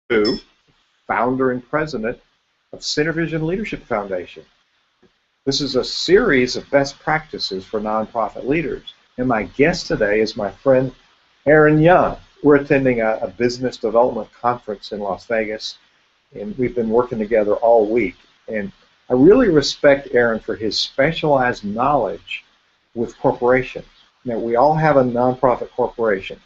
Hu, founder and president of CenterVision Leadership Foundation. This is a series of best practices for nonprofit leaders. And my guest today is my friend Aaron Young. We're attending a business development conference in Las Vegas, and we've been working together all week. And I really respect Aaron for his specialized knowledge with corporations. Now, we all have a nonprofit corporation,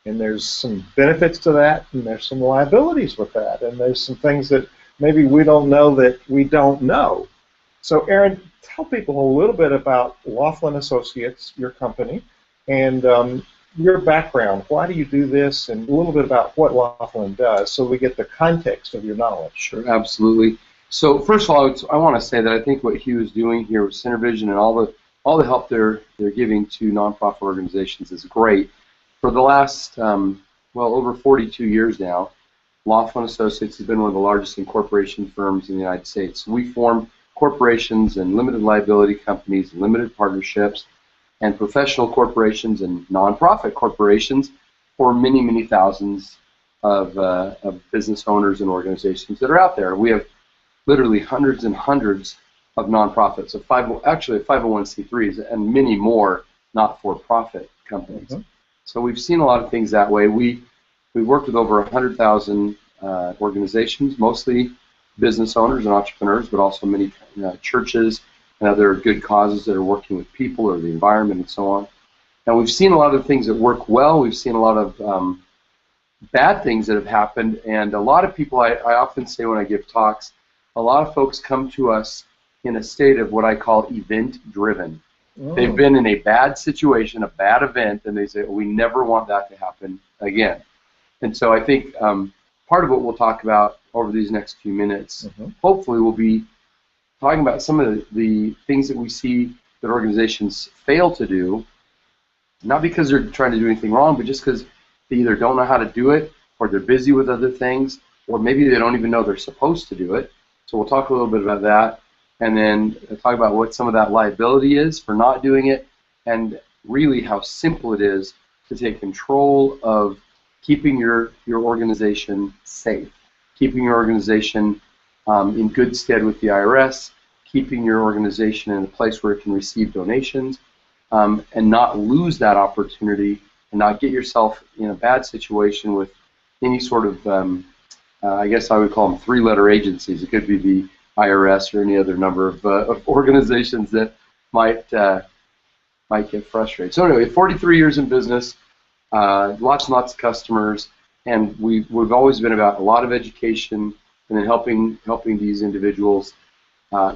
and there's some benefits to that, and there's some liabilities with that, and there's some things that maybe we don't know that we don't know. So, Aaron, tell people a little bit about Laughlin Associates, your company, and your background. Why do you do this, and a little bit about what Laughlin does, so we get the context of your knowledge. Sure, absolutely. So, first of all, I want to say that I think what Hugh is doing here with CenterVision and all the help they're giving to nonprofit organizations is great. For the last, over 42 years now, Laughlin Associates has been one of the largest incorporation firms in the United States. We form corporations and limited liability companies, limited partnerships, and professional corporations and nonprofit corporations for many, many thousands of business owners and organizations that are out there. We have literally hundreds and hundreds of nonprofits, actually 501c3s, and many more not-for-profit companies. Mm-hmm. So we've seen a lot of things that way. We've worked with over 100,000 organizations, mostly business owners and entrepreneurs, but also many churches and other good causes that are working with people or the environment and so on. And we've seen a lot of things that work well. We've seen a lot of bad things that have happened, and a lot of people, I often say when I give talks, a lot of folks come to us in a state of what I call event-driven. Oh. They've been in a bad situation, a bad event, and they say, we never want that to happen again. And so I think part of what we'll talk about over these next few minutes, hopefully we'll be talking about some of the things that we see that organizations fail to do, not because they're trying to do anything wrong, but just because they either don't know how to do it, or they're busy with other things, or maybe they don't even know they're supposed to do it. So we'll talk a little bit about that, and then talk about what some of that liability is for not doing it, and really how simple it is to take control of keeping your organization safe, keeping your organization in good stead with the IRS, keeping your organization in a place where it can receive donations, and not lose that opportunity, and not get yourself in a bad situation with any sort of, I guess I would call them three-letter agencies. It could be the IRS or any other number of organizations that might get frustrated. So anyway, 43 years in business, lots and lots of customers, and we've always been about a lot of education and then helping these individuals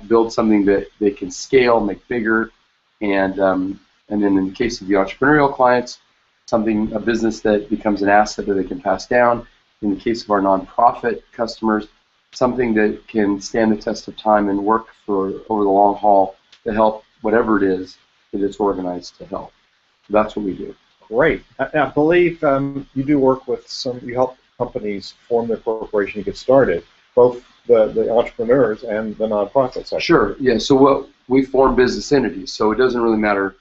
build something that they can scale, make bigger, and then in the case of the entrepreneurial clients, a business that becomes an asset that they can pass down. In the case of our nonprofit customers, something that can stand the test of time and work over the long haul to help whatever it is that it's organized to help. So that's what we do. Great. I believe you do work with you help companies form their corporation to get started, both the entrepreneurs and the nonprofit sector. Sure, yeah. So we form business entities, so it doesn't really matter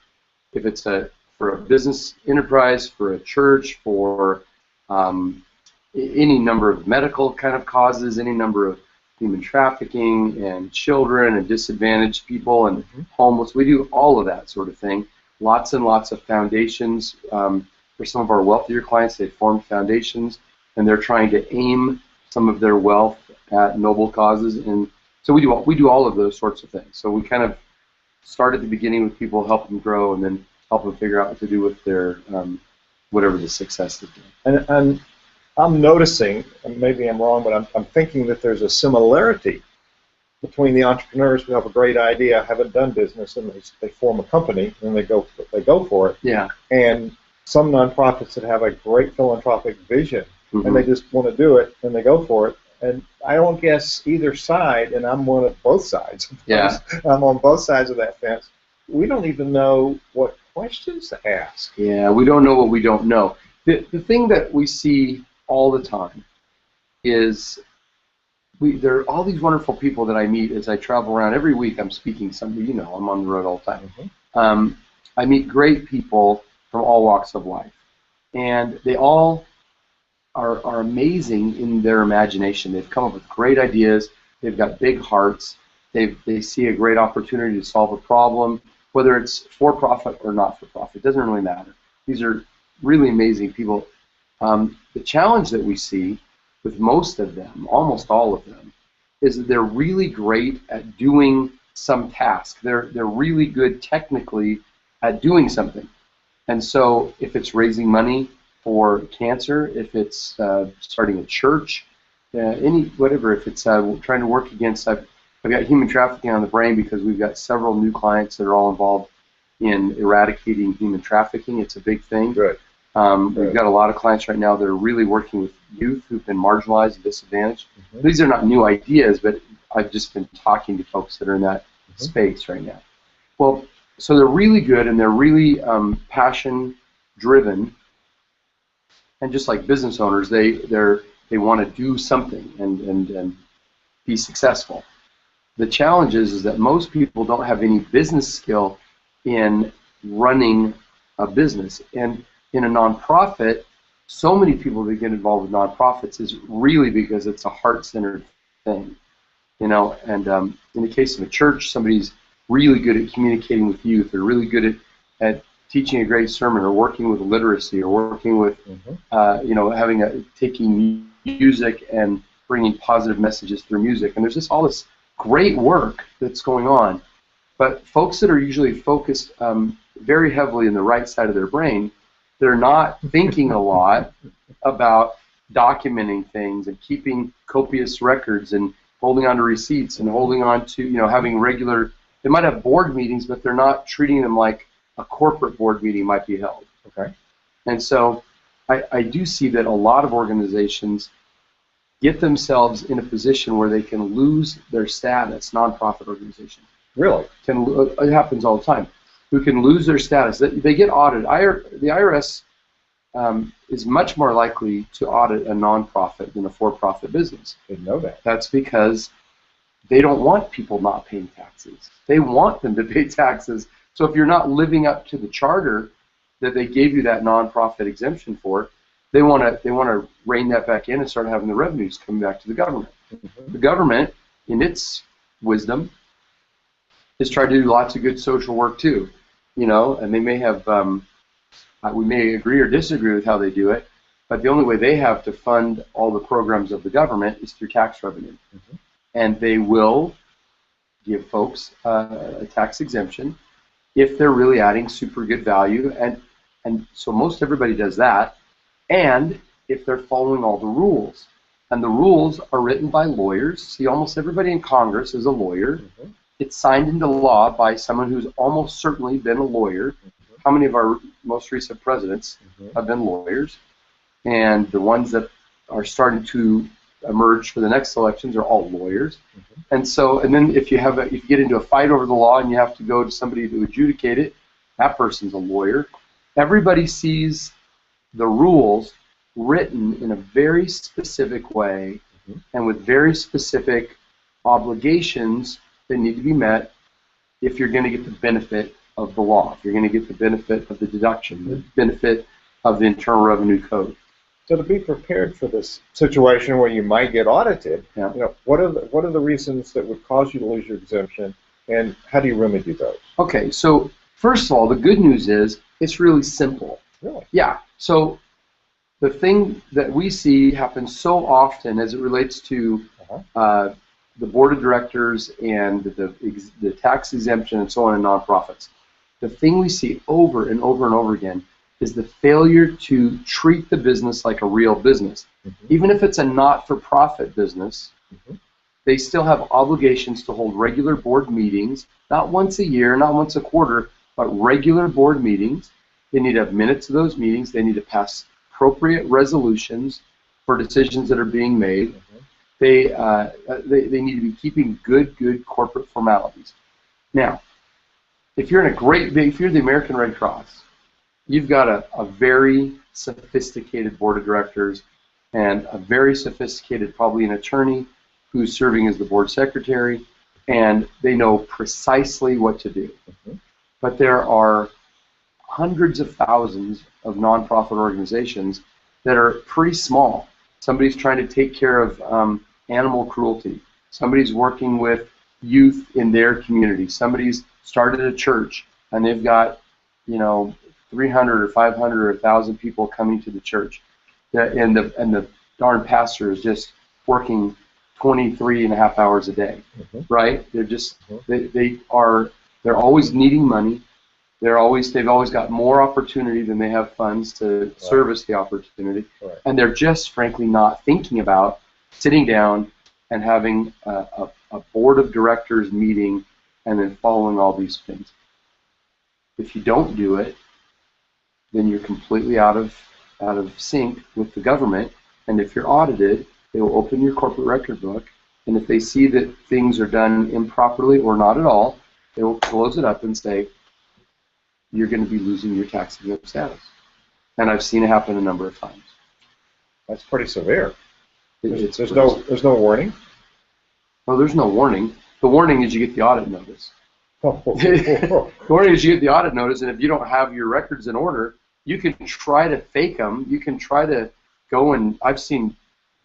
if it's for a business enterprise, for a church, for any number of medical kind of causes, any number of human trafficking and children and disadvantaged people and homeless. We do all of that sort of thing. Lots and lots of foundations. For some of our wealthier clients, they form foundations, and they're trying to aim some of their wealth at noble causes. And so we do all of those sorts of things. So we kind of start at the beginning with people, help them grow, and then help them figure out what to do with their whatever the success is. And I'm noticing, and maybe I'm wrong, but I'm thinking that there's a similarity between the entrepreneurs who have a great idea, haven't done business, and they form a company, and they go for it. Yeah. And some nonprofits that have a great philanthropic vision, and they just want to do it, and they go for it. And I don't guess either side, and I'm one of both sides. Yeah. I'm on both sides of that fence. We don't even know what questions to ask. Yeah, we don't know what we don't know. The thing that we see all the time is there are all these wonderful people that I meet as I travel around. Every week I'm speaking somewhere, I'm on the road all the time. I meet great people from all walks of life, and they all are amazing in their imagination. They've come up with great ideas. They've got big hearts. They see a great opportunity to solve a problem, whether it's for-profit or not-for-profit. It doesn't really matter. These are really amazing people. The challenge that we see with most of them, almost all of them, is that they're really great at doing some task. They're really good technically at doing something. And so if it's raising money for cancer, if it's starting a church, whatever, if it's trying to work against, I've got human trafficking on the brain because we've got several new clients that are all involved in eradicating human trafficking. It's a big thing. Good. We've got a lot of clients right now that are really working with youth who've been marginalized and disadvantaged. Mm-hmm. These are not new ideas, but I've just been talking to folks that are in that space right now. Well, so they're really good and they're really passion-driven, and just like business owners, they want to do something and be successful. The challenge is that most people don't have any business skill in running a business. And in a nonprofit, so many people that get involved with nonprofits is really because it's a heart-centered thing, you know. And in the case of a church, somebody's really good at communicating with youth, or really good at teaching a great sermon, or working with literacy, or working with, you know, taking music and bringing positive messages through music. And there's just all this great work that's going on. But folks that are usually focused very heavily in the right side of their brain, they're not thinking a lot about documenting things and keeping copious records and holding on to receipts and holding on to, you know, having regular, they might have board meetings, but they're not treating them like a corporate board meeting might be held. Okay. And so I do see that a lot of organizations get themselves in a position where they can lose their status, nonprofit organizations. Really? It happens all the time. Who can lose their status. They get audited. The IRS is much more likely to audit a nonprofit than a for-profit business. Didn't know that. That's because they don't want people not paying taxes. They want them to pay taxes. So if you're not living up to the charter that they gave you that nonprofit exemption for, they want to rein that back in and start having the revenues come back to the government. Mm-hmm. The government, in its wisdom, has tried to do lots of good social work too, you know, and they may have, we may agree or disagree with how they do it, but the only way they have to fund all the programs of the government is through tax revenue. Mm-hmm. And they will give folks a tax exemption if they're really adding super good value, and so most everybody does that, and if they're following all the rules. And the rules are written by lawyers. See, almost everybody in Congress is a lawyer. Mm-hmm. It's signed into law by someone who's almost certainly been a lawyer. Mm-hmm. How many of our most recent presidents have been lawyers? And the ones that are starting to emerge for the next elections are all lawyers. Mm-hmm. And so, and then if you get into a fight over the law and you have to go to somebody to adjudicate it, that person's a lawyer. Everybody sees the rules written in a very specific way, and with very specific obligations that need to be met if you're going to get the benefit of the law, if you're going to get the benefit of the deduction, the benefit of the Internal Revenue Code. So to be prepared for this situation where you might get audited, you know, what are the reasons that would cause you to lose your exemption, and how do you remedy those? Okay, so first of all, the good news is it's really simple. Really? Yeah. So the thing that we see happen so often as it relates to the board of directors and the tax exemption and so on in nonprofits, the thing we see over and over and over again is the failure to treat the business like a real business. Mm-hmm. Even if it's a not-for-profit business, they still have obligations to hold regular board meetings, not once a year, not once a quarter, but regular board meetings. They need to have minutes of those meetings. They need to pass appropriate resolutions for decisions that are being made. They need to be keeping good corporate formalities. Now, if you're if you're the American Red Cross, you've got a very sophisticated board of directors and a very sophisticated, probably an attorney who's serving as the board secretary, and they know precisely what to do. But there are hundreds of thousands of nonprofit organizations that are pretty small. Somebody's trying to take care of animal cruelty. Somebody's working with youth in their community. Somebody's started a church and they've got, 300 or 500 or 1,000 people coming to the church, and the darn pastor is just working 23 and a half hours a day, right? They're just they're always needing money. They've always got more opportunity than they have funds to service the opportunity, and they're just frankly not thinking about sitting down and having a board of directors meeting and then following all these things. If you don't do it, then you're completely out of sync with the government, and if you're audited, they will open your corporate record book, and if they see that things are done improperly or not at all, they will close it up and say, you're going to be losing your tax exempt status. And I've seen it happen a number of times. That's pretty severe. There's no warning? Well, there's no warning. The warning is you get the audit notice. The warning is you get the audit notice, and if you don't have your records in order, you can try to fake them. You can try to go and, I've seen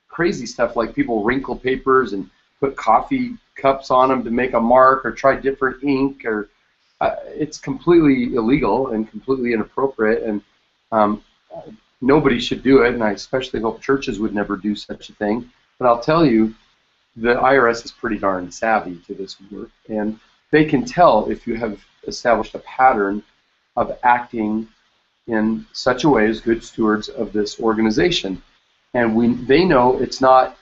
crazy stuff like people wrinkle papers and put coffee cups on them to make a mark, or try different ink, or it's completely illegal and completely inappropriate, and nobody should do it, and I especially hope churches would never do such a thing. But I'll tell you, the IRS is pretty darn savvy to this work, and they can tell if you have established a pattern of acting in such a way as good stewards of this organization. And they know it's not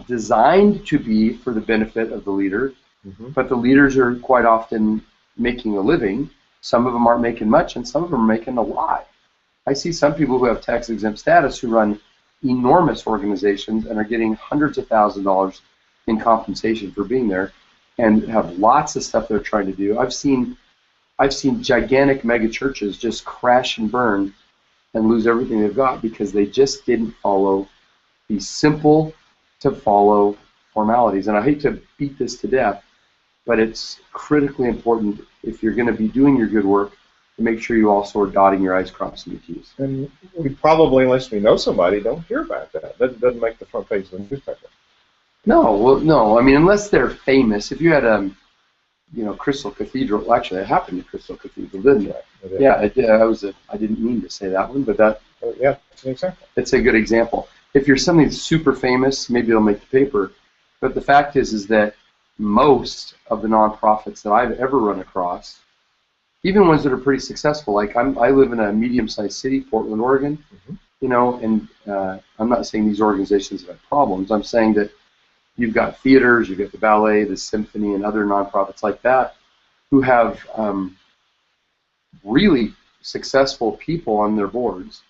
designed to be for the benefit of the leader, but the leaders are quite often making a living. Some of them aren't making much, and some of them are making a lot. I see some people who have tax exempt status who run enormous organizations and are getting hundreds of thousands of dollars in compensation for being there, and have lots of stuff they're trying to do. I've seen gigantic mega churches just crash and burn and lose everything they've got because they just didn't follow the simple to follow formalities. And I hate to beat this to death, but it's critically important if you're going to be doing your good work to make sure you also are dotting your I's, crossing your T's. And we probably, unless we know somebody, don't hear about that. That doesn't make the front page of the newspaper. No, well, no. I mean, unless they're famous. If you had Crystal Cathedral. Well, actually, it happened to Crystal Cathedral, didn't it? Yeah, I didn't mean to say that one, but that. Yeah, it's an example. It's a good example. If you're something that's super famous, maybe it'll make the paper. But the fact is that most of the nonprofits that I've ever run across, even ones that are pretty successful, like I live in a medium-sized city, Portland, Oregon, and I'm not saying these organizations have problems. I'm saying that you've got theaters, you've got the ballet, the symphony, and other nonprofits like that who have really successful people on their boards,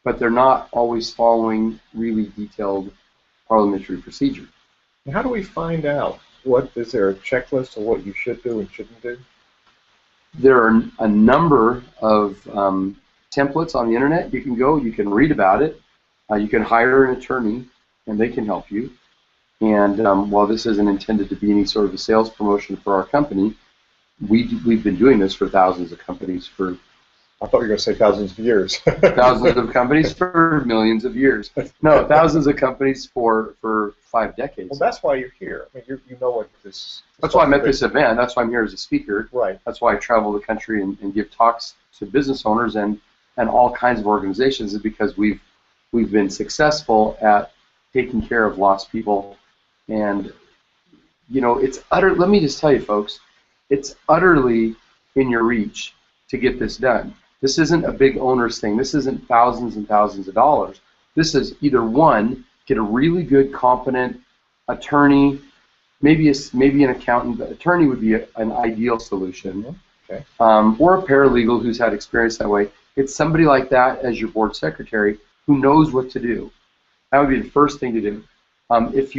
but they're not always following really detailed parliamentary procedure. How do we find out? Is there a checklist of what you should do and shouldn't do? There are a number of templates on the internet. You can go, you can read about it, you can hire an attorney, and they can help you. And while this isn't intended to be any sort of a sales promotion for our company, we've been doing this for thousands of companies for. I thought you were going to say thousands of years. Thousands of companies for millions of years. No, thousands of companies for 5 decades. Well, that's why you're here. I mean, you know what this. That's why I'm at this event. That's why I'm here as a speaker. Right. That's why I travel the country and give talks to business owners and all kinds of organizations, is because we've been successful at taking care of lost people. And it's let me just tell you, folks, it's utterly in your reach to get this done. This isn't a big onerous thing. This isn't thousands and thousands of dollars. This is either one, get a really good, competent attorney, maybe an accountant, but attorney would be an ideal solution, okay. Or a paralegal who's had experience that way. It's somebody like that as your board secretary who knows what to do. That would be the first thing to do. If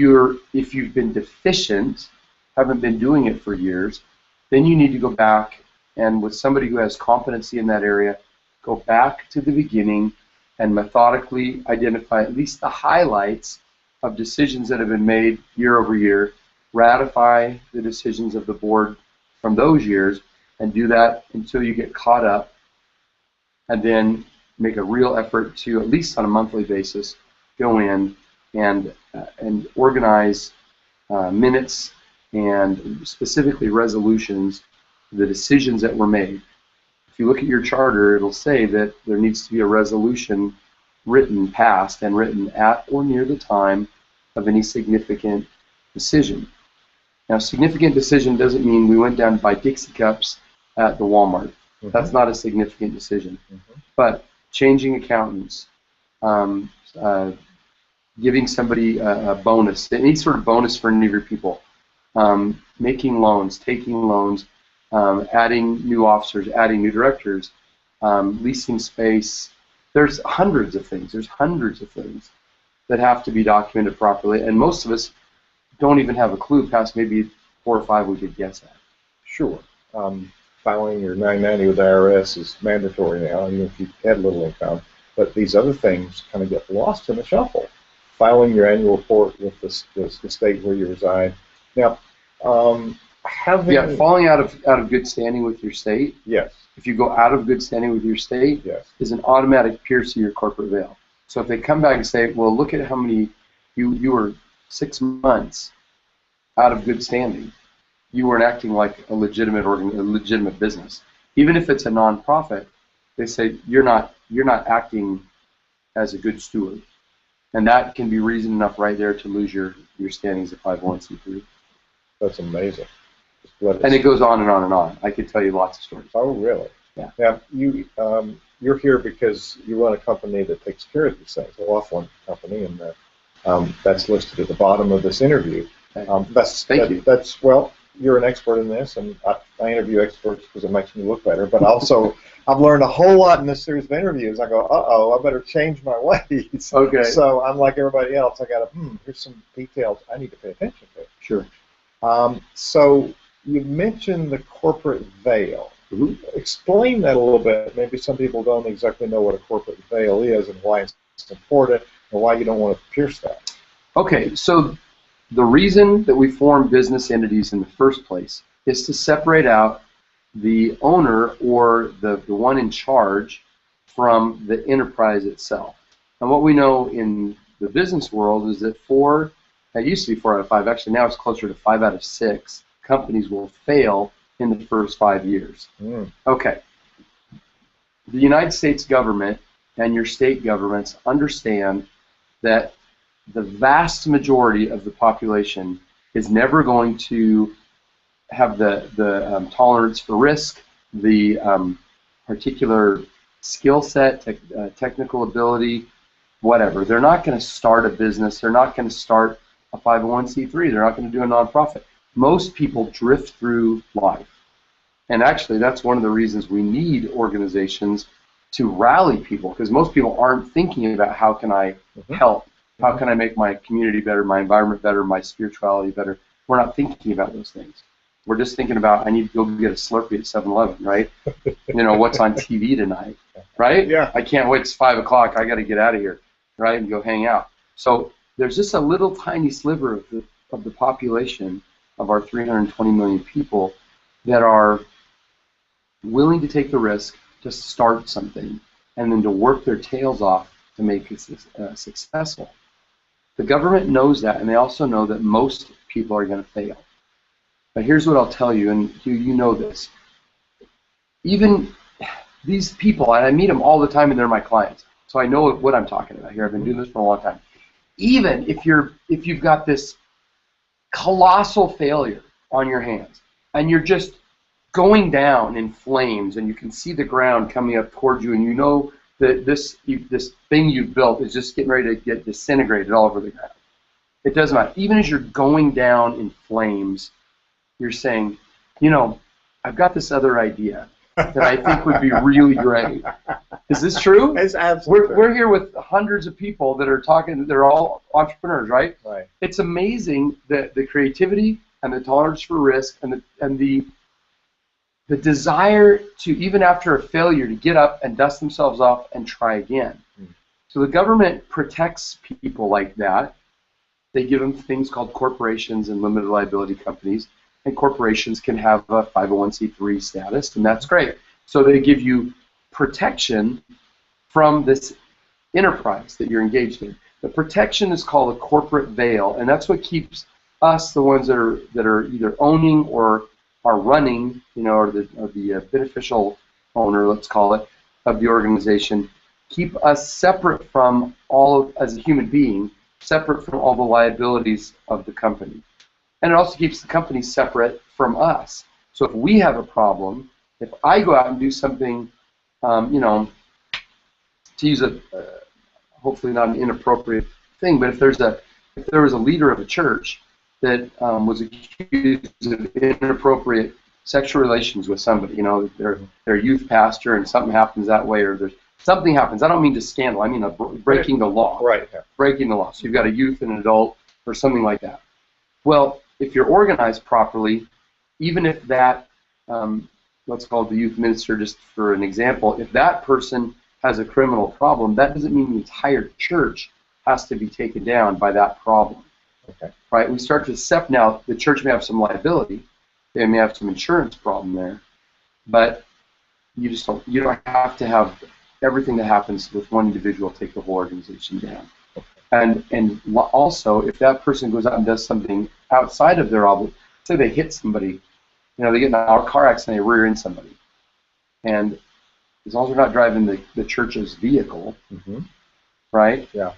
you've been deficient, haven't been doing it for years, then you need to go back and with somebody who has competency in that area, go back to the beginning and methodically identify at least the highlights of decisions that have been made year over year, ratify the decisions of the board from those years, and do that until you get caught up, and then make a real effort to, at least on a monthly basis, go in and organize minutes and specifically resolutions, the decisions that were made. If you look at your charter, it'll say that there needs to be a resolution written, passed, and written at or near the time of any significant decision. Now, significant decision doesn't mean we went down to buy Dixie cups at the Walmart. Mm-hmm. That's not a significant decision. Mm-hmm. But changing accountants, giving somebody a bonus, any sort of bonus for any of your people, making loans, taking loans, adding new officers, adding new directors, leasing space. There's hundreds of things. There's hundreds of things that have to be documented properly, and most of us don't even have a clue past maybe 4 or 5 we could guess at. Sure. Filing your 990 with the IRS is mandatory now, even if you had little income. But these other things kind of get lost in the shuffle. Filing your annual report with the state where you reside. Now, falling out of good standing with your state. Yes. If you go out of good standing with your state, yes, is an automatic pierce to your corporate veil. So if they come back and say, well, look at how many you were 6 months out of good standing, you weren't acting like a legitimate business. Even if it's a nonprofit, they say you're not acting as a good steward, and that can be reason enough right there to lose your standing as a 501c3. That's amazing. And it goes on and on and on. I could tell you lots of stories. Oh, really? Yeah. Now, you're here because you run a company that takes care of these things, a Laughlin company, and that's listed at the bottom of this interview. Thank you. Well, you're an expert in this, and I interview experts because it makes me look better, but also I've learned a whole lot in this series of interviews. I go, uh-oh, I better change my ways. Okay. So I'm like everybody else. I got to, here's some details I need to pay attention to. Sure. So you mentioned the corporate veil. Mm-hmm. Explain that a little bit. Maybe some people don't exactly know what a corporate veil is and why it's important and why you don't want to pierce that. Okay, so the reason that we form business entities in the first place is to separate out the owner or the one in charge from the enterprise itself. And what we know in the business world is that it used to be 4 out of 5, actually now it's closer to 5 out of 6 companies will fail in the first 5 years. Mm. Okay. The United States government and your state governments understand that the vast majority of the population is never going to have the tolerance for risk, the particular skill set, technical ability, whatever. They're not going to start a business. They're not going to start a 501c3. They're not going to do a nonprofit. Most people drift through life. And actually, that's one of the reasons we need organizations to rally people, because most people aren't thinking about how can I help, how can I make my community better, my environment better, my spirituality better. We're not thinking about those things. We're just thinking about, I need to go get a Slurpee at 7-Eleven, right? What's on TV tonight, right? Yeah. I can't wait, it's 5 o'clock, I got to get out of here, right, and go hang out. So there's just a little tiny sliver of the population of our 320 million people that are willing to take the risk to start something and then to work their tails off to make it successful. The government knows that, and they also know that most people are going to fail. But here's what I'll tell you, and you know this. Even these people, and I meet them all the time, and they're my clients, so I know what I'm talking about here. I've been doing this for a long time. Even if you've got this colossal failure on your hands, and you're just going down in flames, and you can see the ground coming up towards you, and you know that this thing you've built is just getting ready to get disintegrated all over the ground. It doesn't matter. Even as you're going down in flames, you're saying, I've got this other idea that I think would be really great. Is this true? It's absolutely true. We're here with hundreds of people that are talking. They're all entrepreneurs, right? Right. It's amazing the creativity and the tolerance for risk and the desire to, even after a failure, to get up and dust themselves off and try again. Mm. So the government protects people like that. They give them things called corporations and limited liability companies, and corporations can have a 501c3 status, and that's great. So they give you protection from this enterprise that you're engaged in. The protection is called a corporate veil, and that's what keeps us, the ones that are either owning or are running, or the beneficial owner, let's call it, of the organization, keep us separate from as a human being, separate from all the liabilities of the company. And it also keeps the company separate from us. So if we have a problem, if I go out and do something, to use hopefully not an inappropriate thing, but if there was a leader of a church that was accused of inappropriate sexual relations with somebody, their youth pastor, and something happens that way, or something happens. I don't mean to scandal. I mean breaking the law. Right. Yeah. Breaking the law. So you've got a youth and an adult or something like that. Well, if you're organized properly, even if that, let's call it the youth minister just for an example, if that person has a criminal problem, that doesn't mean the entire church has to be taken down by that problem. Okay. Right? We start to separate. Now, the church may have some liability. They may have some insurance problem there, but you don't have to have everything that happens with one individual take the whole organization down. And also, if that person goes out and does something outside of their obligation, say they hit somebody, they get in a car accident, they rear end somebody, and as long as they're not driving the church's vehicle, right? Yeah.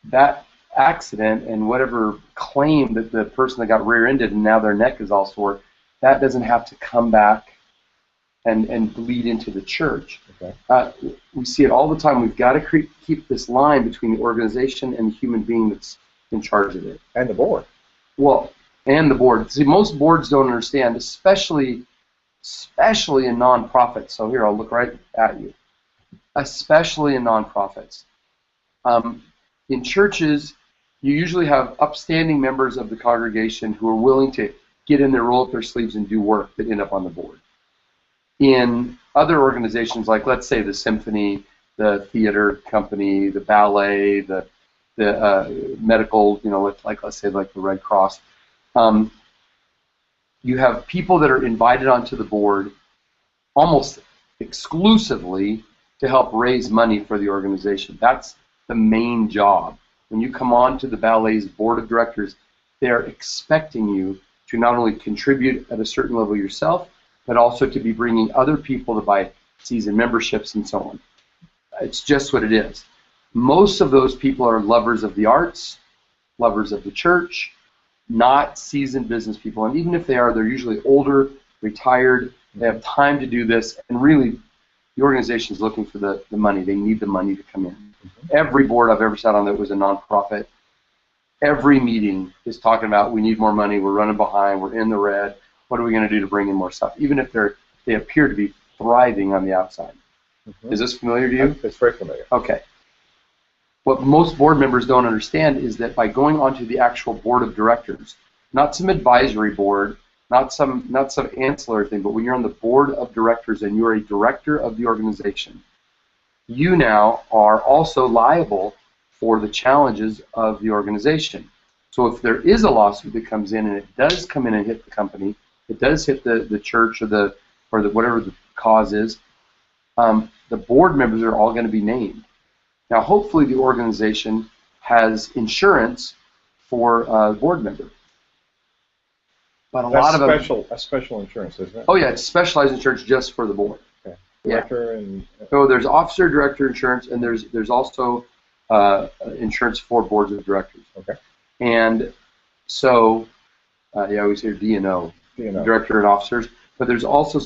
That accident and whatever claim that the person that got rear-ended and now their neck is all sore, that doesn't have to come back and bleed into the church. Okay. We see it all the time. We've got to keep this line between the organization and the human being that's in charge of it. And the board. Well, and the board. See, most boards don't understand, especially in nonprofits. So here, I'll look right at you. Especially in nonprofits. In churches, you usually have upstanding members of the congregation who are willing to get in there, roll up their sleeves, and do work that end up on the board. In other organizations, like let's say the symphony, the theater company, the ballet, the medical, let's say like the Red Cross, you have people that are invited onto the board almost exclusively to help raise money for the organization. That's the main job. When you come on to the ballet's board of directors, they're expecting you to not only contribute at a certain level yourself, but also to be bringing other people to buy season memberships and so on. It's just what it is. Most of those people are lovers of the arts, lovers of the church, not seasoned business people. And even if they are, they're usually older, retired, they have time to do this, and really the organization is looking for the money. They need the money to come in. Every board I've ever sat on that was a nonprofit, every meeting is talking about we need more money, we're running behind, we're in the red, what are we going to do to bring in more stuff, even if they appear to be thriving on the outside. Is this familiar to you? It's very familiar. Okay. What most board members don't understand is that by going onto the actual board of directors, not some advisory board, not some ancillary thing, but when you're on the board of directors and you're a director of the organization, you now are also liable for the challenges of the organization. So if there is a lawsuit that comes in and it does come in and hit the company, it does hit the church or whatever the cause is, the board members are all going to be named. Now, hopefully, the organization has insurance for a board member. But that's special insurance, isn't it? Oh yeah, it's specialized insurance just for the board. Okay. Director and. So there's officer director insurance, and there's also insurance for boards of directors. Okay. And so, we always hear D&O, director and officers. But there's also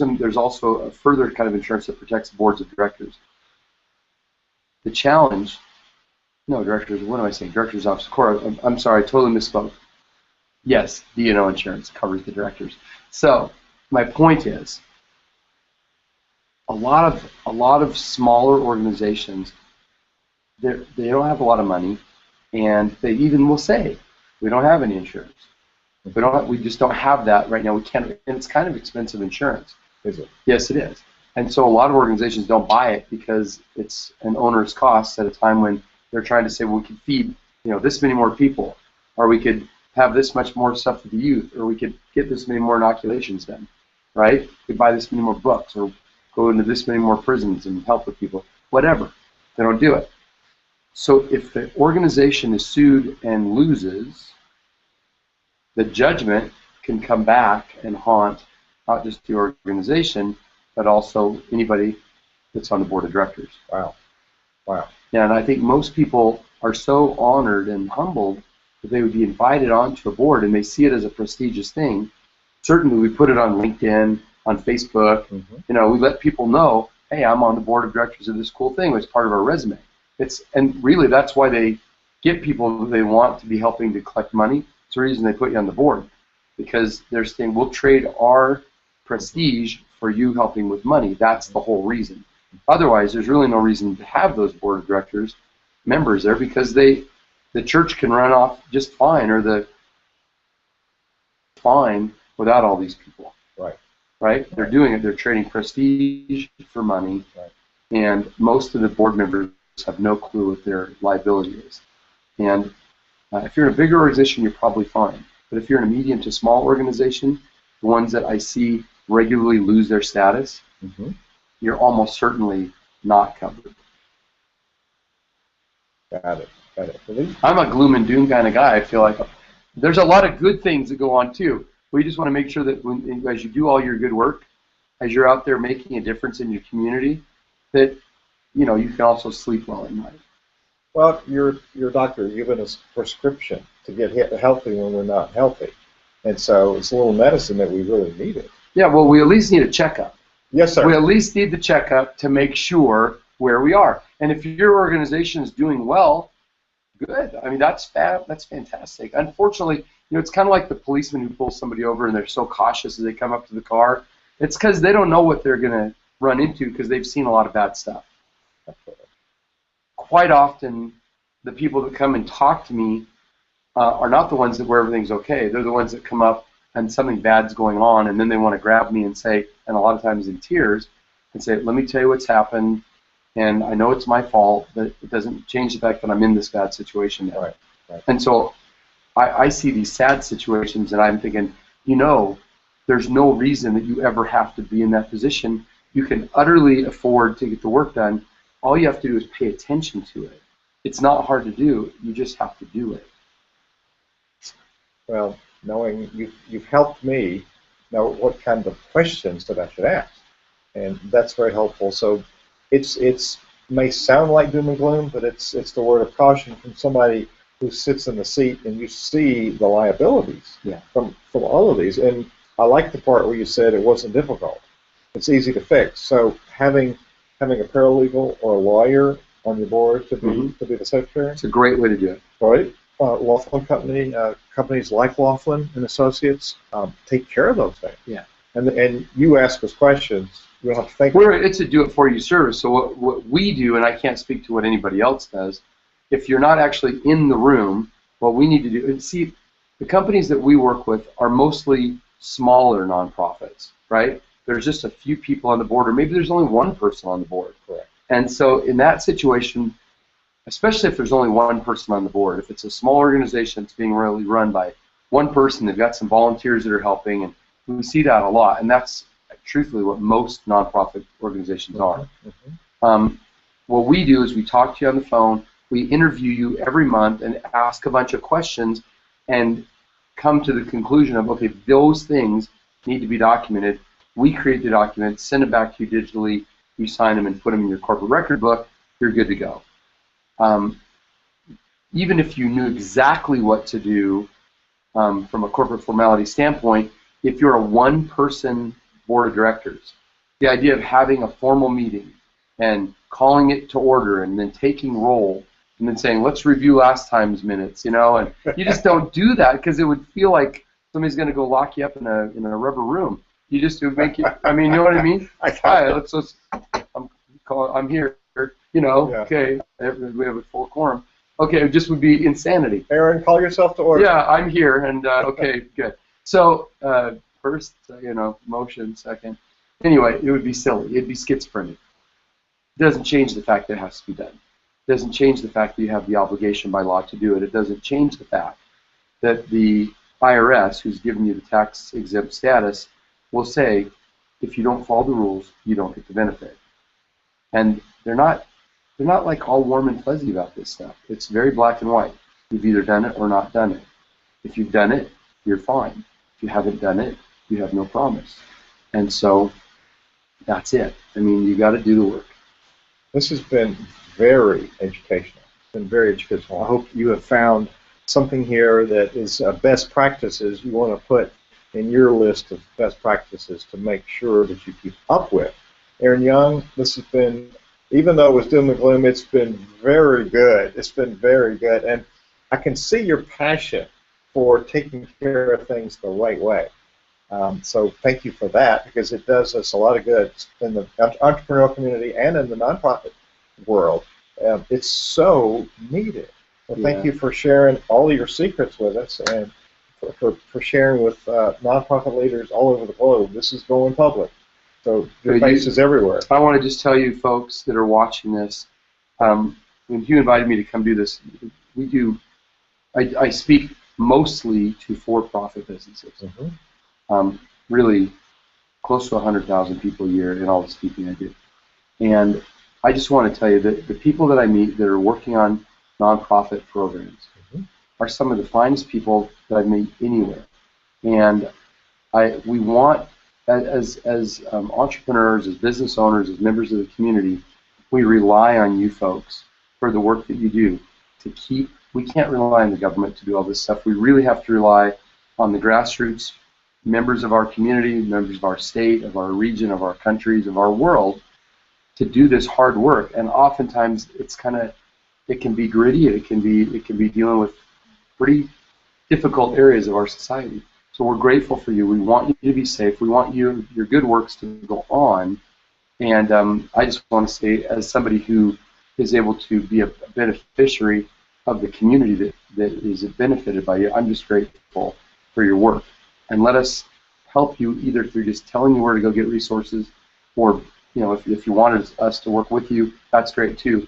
a further kind of insurance that protects boards of directors. The challenge, directors. What am I saying? Directors, officers. Cora, I'm sorry, I totally misspoke. Yes, D&O insurance covers the directors. So my point is, a lot of smaller organizations, they don't have a lot of money, and they even will say, we don't have any insurance. We just don't have that right now. We can't, and it's kind of expensive insurance. Is it? Yes, it is. And so a lot of organizations don't buy it because it's an onerous cost at a time when they're trying to say, well, we could feed this many more people, or we could have this much more stuff for the youth, or we could get this many more inoculations done, right? We could buy this many more books, or go into this many more prisons and help with people, whatever. They don't do it. So if the organization is sued and loses, the judgment can come back and haunt not just the organization, but also anybody that's on the board of directors. Wow. Wow. Yeah, and I think most people are so honored and humbled that they would be invited onto a board, and they see it as a prestigious thing. Certainly, we put it on LinkedIn, on Facebook. Mm-hmm. You know, we let people know, hey, I'm on the board of directors of this cool thing. It's part of our resume. And really, that's why they get people that they want to be helping to collect money. It's the reason they put you on the board, because they're saying we'll trade our prestige for you helping with money. That's the whole reason. Otherwise, there's really no reason to have those board of directors members there, because the church can run off just fine, or the fine without all these people. Right? They're doing it. They're trading prestige for money, and most of the board members have no clue what their liability is. And if you're in a bigger organization, you're probably fine. But if you're in a medium to small organization, the ones that I see regularly lose their status, you're almost certainly not covered. Got it. Got it. I'm a gloom and doom kind of guy. I feel like there's a lot of good things that go on too. We just want to make sure that as you do all your good work, as you're out there making a difference in your community, that you can also sleep well at night. Well, your doctor given us a prescription to get healthy when we're not healthy, and so it's a little medicine that we really need it. Yeah, well, we at least need a checkup. Yes, sir. We at least need the checkup to make sure where we are. And if your organization is doing well, good. I mean, that's fantastic. Unfortunately, it's kind of like the policeman who pulls somebody over and they're so cautious as they come up to the car. It's because they don't know what they're going to run into, because they've seen a lot of bad stuff. Quite often, the people that come and talk to me are not the ones that where everything's okay. They're the ones that come up and something bad's going on, and then they want to grab me and say, and a lot of times in tears, and say, let me tell you what's happened, and I know it's my fault, but it doesn't change the fact that I'm in this bad situation now. Right. And so I see these sad situations, and I'm thinking, there's no reason that you ever have to be in that position. You can utterly afford to get the work done. All you have to do is pay attention to it. It's not hard to do. You just have to do it. Well, knowing you've helped me know what kind of questions that I should ask, and that's very helpful. So it's may sound like doom and gloom, but it's the word of caution from somebody who sits in the seat, and you see the liabilities from all of these. And I like the part where you said it wasn't difficult. It's easy to fix. So having a paralegal or a lawyer on your board to be the secretary. It's a great way to do it. Right. Laughlin Company, companies like Laughlin and Associates take care of those things. Yeah. And you ask us questions. You don't have to think. It's a do-it-for-you service. So what we do, and I can't speak to what anybody else does, if you're not actually in the room, what we need to do, and see, the companies that we work with are mostly smaller nonprofits, right? There's just a few people on the board, or maybe there's only one person on the board. Correct. And so in that situation, especially if there's only one person on the board, if it's a small organization that's being really run by one person, they've got some volunteers that are helping, and we see that a lot, and that's truthfully what most nonprofit organizations are. What we do is we talk to you on the phone, we interview you every month and ask a bunch of questions and come to the conclusion of, okay, those things need to be documented. We create the documents, send them back to you digitally, you sign them and put them in your corporate record book, you're good to go. Even if you knew exactly what to do from a corporate formality standpoint, if you're a one-person board of directors, the idea of having a formal meeting and calling it to order and then taking roll and then saying, let's review last time's minutes, and you just don't do that because it would feel like somebody's going to go lock you up in a rubber room. You just would make you, you know what I mean? Hi, I'm here, okay, we have a full quorum. Okay, it just would be insanity. Aaron, call yourself to order. Yeah, I'm here, and okay, good. So first, motion, second. Anyway, it would be silly. It'd be schizophrenic. It doesn't change the fact that it has to be done. It doesn't change the fact that you have the obligation by law to do it. It doesn't change the fact that the IRS, who's given you the tax-exempt status, will say, if you don't follow the rules, you don't get the benefit. And they're not they're not like all warm and fuzzy about this stuff. It's very black and white. You've either done it or not done it. If you've done it, you're fine. If you haven't done it, you have no promise. And so that's it. I mean, you got to do the work. This has been very educational. It's been very educational. I hope you have found something here that is best practices you want to put in your list of best practices to make sure that you keep up with. Aaron Young, this has been, even though it was doom and gloom, it's been very good. It's been very good. And I can see your passion for taking care of things the right way. So thank you for that, because it does us a lot of good in the entrepreneurial community and in the nonprofit world. It's so needed. Well, thank you for sharing all your secrets with us, and for sharing with nonprofit leaders all over the globe. This is going public, so your face is everywhere. I want to just tell you folks that are watching this, when you invited me to come do this, I speak mostly to for-profit businesses. Really close to 100,000 people a year in all the speaking I do. And I just want to tell you that the people that I meet that are working on nonprofit programs are some of the finest people that I meet anywhere. And we want, as entrepreneurs, as business owners, as members of the community, we rely on you folks for the work that you do to keep. We can't rely on the government to do all this stuff. We really have to rely on the grassroots members of our community, members of our state, of our region, of our countries, of our world, to do this hard work. And oftentimes it can be gritty. It can be dealing with pretty difficult areas of our society. So we're grateful for you. We want you to be safe. We want your good works to go on. And I just want to say, as somebody who is able to be a beneficiary of the community that is benefited by you, I'm just grateful for your work. And let us help you either through just telling you where to go get resources, or if you wanted us to work with you, that's great too.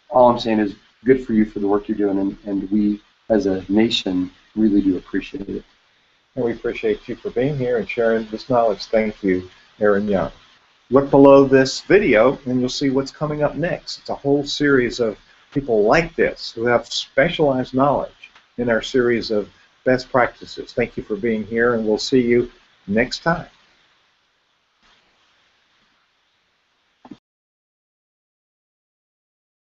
All I'm saying is good for you for the work you're doing, and we as a nation really do appreciate it. And we appreciate you for being here and sharing this knowledge. Thank you, Aaron Young. Look below this video and you'll see what's coming up next. It's a whole series of people like this who have specialized knowledge in our series of best practices. Thank you for being here, and we'll see you next time.